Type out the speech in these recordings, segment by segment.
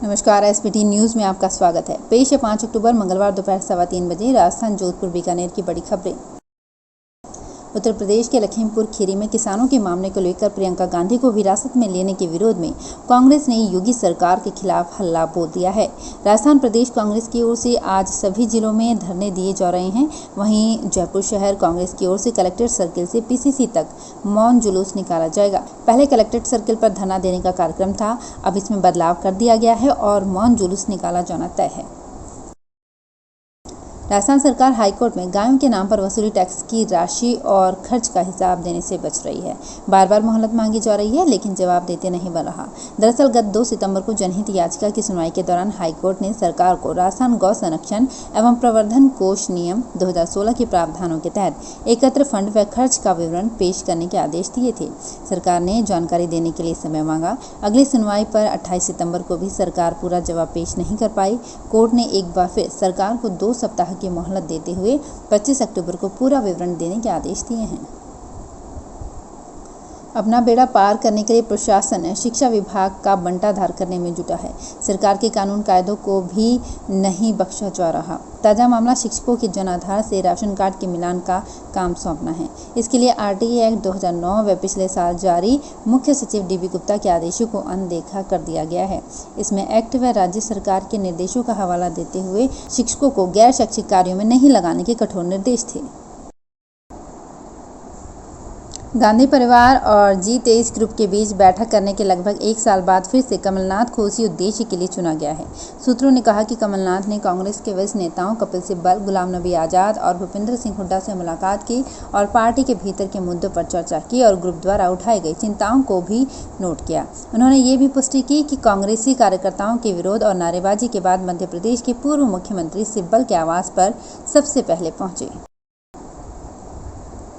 नमस्कार, SPT news में आपका स्वागत है। पेश है 5 अक्टूबर मंगलवार दोपहर 3:15 बजे राजस्थान जोधपुर बीकानेर की बड़ी खबरें। उत्तर प्रदेश के लखीमपुर खीरी में किसानों के मामले को लेकर प्रियंका गांधी को हिरासत में लेने के विरोध में कांग्रेस ने योगी सरकार के खिलाफ हल्ला बोल दिया है। राजस्थान प्रदेश कांग्रेस की ओर से आज सभी जिलों में धरने दिए जा रहे हैं। वहीं जयपुर शहर कांग्रेस की ओर से कलेक्ट्रेट सर्किल से पीसीसी तक मौन जुलूस निकाला जाएगा। पहले कलेक्ट्रेट सर्किल पर धरना देने का कार्यक्रम था, अब इसमें बदलाव कर दिया गया है और मौन जुलूस निकाला जाना तय है। राजस्थान सरकार हाईकोर्ट में गायों के नाम पर वसूली टैक्स की राशि और खर्च का हिसाब देने से बच रही है। बार बार मोहलत मांगी जा रही है, लेकिन जवाब देते नहीं बन रहा। दरअसल गत 2 सितंबर को जनहित याचिका की सुनवाई के दौरान हाईकोर्ट ने सरकार को राजस्थान गौ संरक्षण एवं प्रवर्धन कोष नियम 2016 के प्रावधानों के तहत एकत्र फंड व खर्च का विवरण पेश करने के आदेश दिए थे। सरकार ने जानकारी देने के लिए समय मांगा। अगली सुनवाई पर 28 सितंबर को भी सरकार पूरा जवाब पेश नहीं कर पाई। कोर्ट ने एक बार फिर सरकार को 2 सप्ताह की मोहलत देते हुए 25 अक्टूबर को पूरा विवरण देने के आदेश दिए हैं। अपना बेड़ा पार करने के लिए प्रशासन शिक्षा विभाग का बंटाधार करने में जुटा है। सरकार के कानून कायदों को भी नहीं बख्शा जा रहा। ताज़ा मामला शिक्षकों के जनाधार से राशन कार्ड के मिलान का काम सौंपना है। इसके लिए आरटीए एक्ट 2009 व पिछले साल जारी मुख्य सचिव डीबी गुप्ता के आदेशों को अनदेखा कर दिया गया है। इसमें एक्ट व राज्य सरकार के निर्देशों का हवाला देते हुए शिक्षकों को गैर शैक्षिक कार्यों में नहीं लगाने के कठोर निर्देश थे। गांधी परिवार और G23 ग्रुप के बीच बैठक करने के लगभग 1 साल बाद फिर से कमलनाथ को उसी उद्देश्य के लिए चुना गया है। सूत्रों ने कहा कि कमलनाथ ने कांग्रेस के वरिष्ठ नेताओं कपिल सिब्बल, गुलाम नबी आजाद और भूपेंद्र सिंह हुड्डा से मुलाकात की और पार्टी के भीतर के मुद्दों पर चर्चा की और ग्रुप द्वारा उठाई गई चिंताओं को भी नोट किया। उन्होंने ये भी पुष्टि की कि कांग्रेसी कार्यकर्ताओं के विरोध और नारेबाजी के बाद मध्य प्रदेश के पूर्व मुख्यमंत्री सिब्बल के आवास पर सबसे पहले पहुंचे।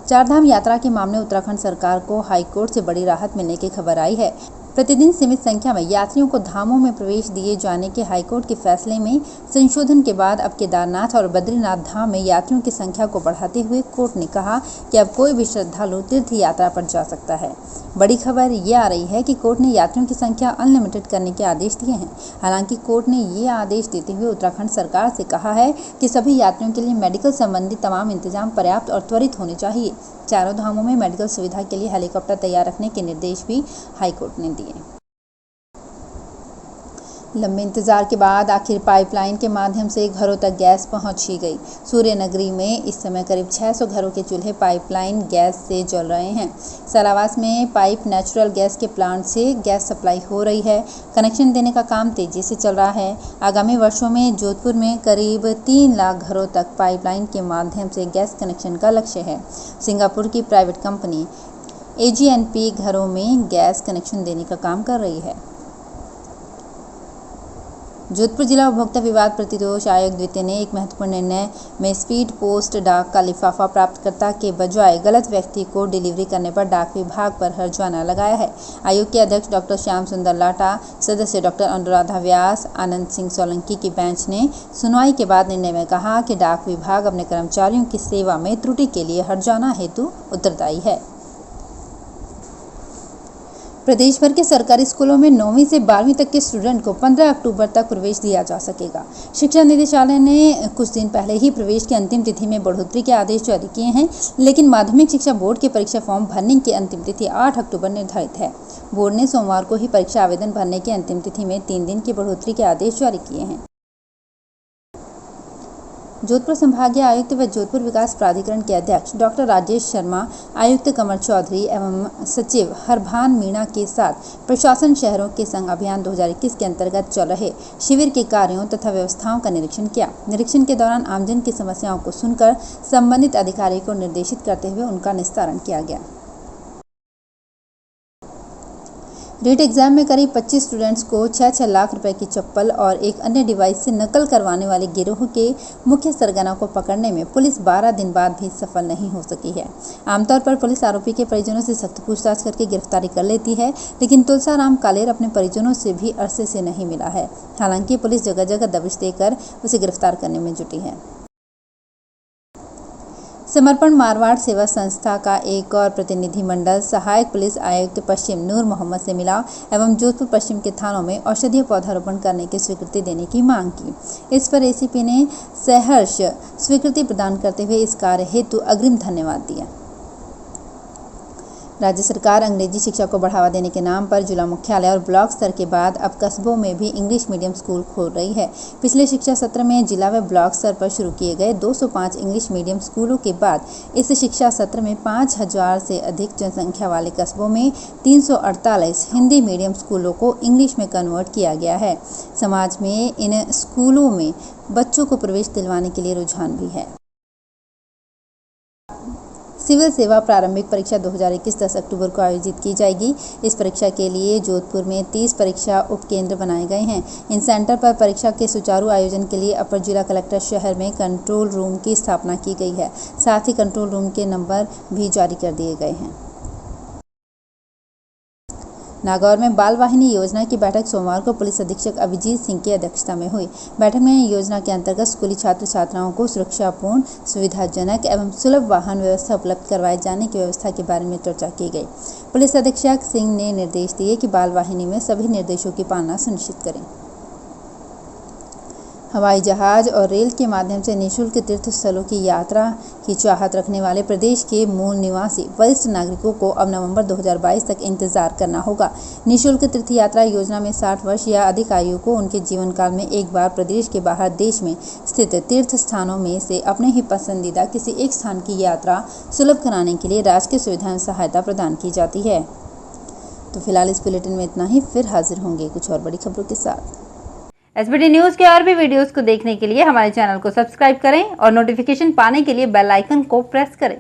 चारधाम यात्रा के मामले उत्तराखंड सरकार को हाईकोर्ट से बड़ी राहत मिलने की खबर आई है। प्रतिदिन सीमित संख्या में यात्रियों को धामों में प्रवेश दिए जाने के हाईकोर्ट के फैसले में संशोधन के बाद अब केदारनाथ और बद्रीनाथ धाम में यात्रियों की संख्या को बढ़ाते हुए कोर्ट ने कहा कि अब कोई भी श्रद्धालु तीर्थ यात्रा पर जा सकता है। बड़ी खबर ये आ रही है कि कोर्ट ने यात्रियों की संख्या अनलिमिटेड करने के आदेश दिए हैं। हालांकि कोर्ट ने ये आदेश देते हुए उत्तराखंड सरकार से कहा है कि सभी यात्रियों के लिए मेडिकल संबंधी तमाम इंतजाम पर्याप्त और त्वरित होने चाहिए। चारों धामों में मेडिकल सुविधा के लिए हेलीकॉप्टर तैयार रखने के निर्देश भी हाईकोर्ट ने दिए। लंबे इंतजार के बाद आखिर पाइपलाइन के माध्यम से घरों तक गैस पहुंच ही गई। सूर्य नगरी में इस समय करीब 600 घरों के चूल्हे पाइपलाइन गैस से जल रहे हैं। सलावास में पाइप नेचुरल गैस के प्लांट से गैस सप्लाई हो रही है। कनेक्शन देने का काम तेजी से चल रहा है। आगामी वर्षों में जोधपुर में करीब 3 लाख घरों तक पाइपलाइन के माध्यम से गैस कनेक्शन का लक्ष्य है। सिंगापुर की प्राइवेट कंपनी AG&P घरों में गैस कनेक्शन देने का काम कर रही है। जोधपुर जिला उपभोक्ता विवाद प्रतिदोष आयोग द्वितीय ने एक महत्वपूर्ण निर्णय में स्पीड पोस्ट डाक का लिफाफा प्राप्तकर्ता के बजाय गलत व्यक्ति को डिलीवरी करने पर डाक विभाग पर हर्जाना लगाया है। आयोग के अध्यक्ष डॉक्टर श्याम सुंदर लाटा, सदस्य डॉक्टर अनुराधा व्यास, आनंद सिंह सोलंकी की बेंच ने सुनवाई के बाद निर्णय में कहा कि डाक विभाग अपने कर्मचारियों की सेवा में त्रुटि के लिए हर्जाना हेतु उत्तरदायी है। प्रदेश भर के सरकारी स्कूलों में 9वीं से 12वीं तक के स्टूडेंट को 15 अक्टूबर तक प्रवेश दिया जा सकेगा। शिक्षा निदेशालय ने कुछ दिन पहले ही प्रवेश की अंतिम तिथि में बढ़ोतरी के आदेश जारी किए हैं, लेकिन माध्यमिक शिक्षा बोर्ड के परीक्षा फॉर्म भरने की अंतिम तिथि 8 अक्टूबर निर्धारित है। बोर्ड ने सोमवार को ही परीक्षा आवेदन भरने की अंतिम तिथि में 3 दिन की बढ़ोतरी के आदेश जारी किए हैं। जोधपुर संभागीय आयुक्त व जोधपुर विकास प्राधिकरण के अध्यक्ष डॉक्टर राजेश शर्मा, आयुक्त कमर चौधरी एवं सचिव हरभान मीणा के साथ प्रशासन शहरों के संग अभियान 2021 के अंतर्गत चल रहे शिविर के कार्यों तथा व्यवस्थाओं का निरीक्षण किया। निरीक्षण के दौरान आमजन की समस्याओं को सुनकर संबंधित अधिकारी को निर्देशित करते हुए उनका निस्तारण किया गया। रीट एग्जाम में करीब 25 स्टूडेंट्स को 6-6 लाख रुपए की चप्पल और एक अन्य डिवाइस से नकल करवाने वाले गिरोह के मुख्य सरगना को पकड़ने में पुलिस 12 दिन बाद भी सफल नहीं हो सकी है। आमतौर पर पुलिस आरोपी के परिजनों से सख्त पूछताछ करके गिरफ्तारी कर लेती है, लेकिन तुलसाराम कालेर अपने परिजनों से भी अरसे से नहीं मिला है। हालांकि पुलिस जगह जगह दबिश देकर उसे गिरफ्तार करने में जुटी है। समर्पण मारवाड़ सेवा संस्था का एक और प्रतिनिधिमंडल सहायक पुलिस आयुक्त पश्चिम नूर मोहम्मद से मिला एवं जोधपुर पश्चिम के थानों में औषधीय पौधारोपण करने की स्वीकृति देने की मांग की। इस पर एसीपी ने सहर्ष स्वीकृति प्रदान करते हुए इस कार्य हेतु अग्रिम धन्यवाद दिया। राज्य सरकार अंग्रेजी शिक्षा को बढ़ावा देने के नाम पर जिला मुख्यालय और ब्लॉक स्तर के बाद अब कस्बों में भी इंग्लिश मीडियम स्कूल खोल रही है। पिछले शिक्षा सत्र में जिला व ब्लॉक स्तर पर शुरू किए गए 205 इंग्लिश मीडियम स्कूलों के बाद इस शिक्षा सत्र में 5000 से अधिक जनसंख्या वाले कस्बों में 348 हिंदी मीडियम स्कूलों को इंग्लिश में कन्वर्ट किया गया है। समाज में इन स्कूलों में बच्चों को प्रवेश दिलवाने के लिए रुझान भी है। सिविल सेवा प्रारंभिक परीक्षा 2021 10 अक्टूबर को आयोजित की जाएगी। इस परीक्षा के लिए जोधपुर में 30 परीक्षा उपकेंद्र बनाए गए हैं। इन सेंटर पर परीक्षा के सुचारू आयोजन के लिए अपर जिला कलेक्टर शहर में कंट्रोल रूम की स्थापना की गई है। साथ ही कंट्रोल रूम के नंबर भी जारी कर दिए गए हैं। नागौर में बाल वाहिनी योजना की बैठक सोमवार को पुलिस अधीक्षक अभिजीत सिंह की अध्यक्षता में हुई। बैठक में योजना के अंतर्गत स्कूली छात्र छात्राओं को सुरक्षापूर्ण, सुविधाजनक एवं सुलभ वाहन व्यवस्था उपलब्ध करवाए जाने की व्यवस्था के बारे में चर्चा की गई। पुलिस अधीक्षक सिंह ने निर्देश दिए कि बाल वाहिनी में सभी निर्देशों की पालना सुनिश्चित करें। हवाई जहाज और रेल के माध्यम से निःशुल्क तीर्थ स्थलों की यात्रा की चाहत रखने वाले प्रदेश के मूल निवासी वरिष्ठ नागरिकों को अब नवंबर 2022 तक इंतजार करना होगा। निःशुल्क तीर्थ यात्रा योजना में 60 वर्ष या अधिक आयु को उनके जीवन काल में एक बार प्रदेश के बाहर देश में स्थित तीर्थ स्थानों में से अपने ही पसंदीदा किसी एक स्थान की यात्रा सुलभ कराने के लिए राजकीय सुविधाएं सहायता प्रदान की जाती है। तो फिलहाल इस बुलेटिन में इतना ही। फिर हाजिर होंगे कुछ और बड़ी खबरों के साथ। एसबीटी न्यूज के और भी वीडियोस को देखने के लिए हमारे चैनल को सब्सक्राइब करें और नोटिफिकेशन पाने के लिए बेल आइकन को प्रेस करें।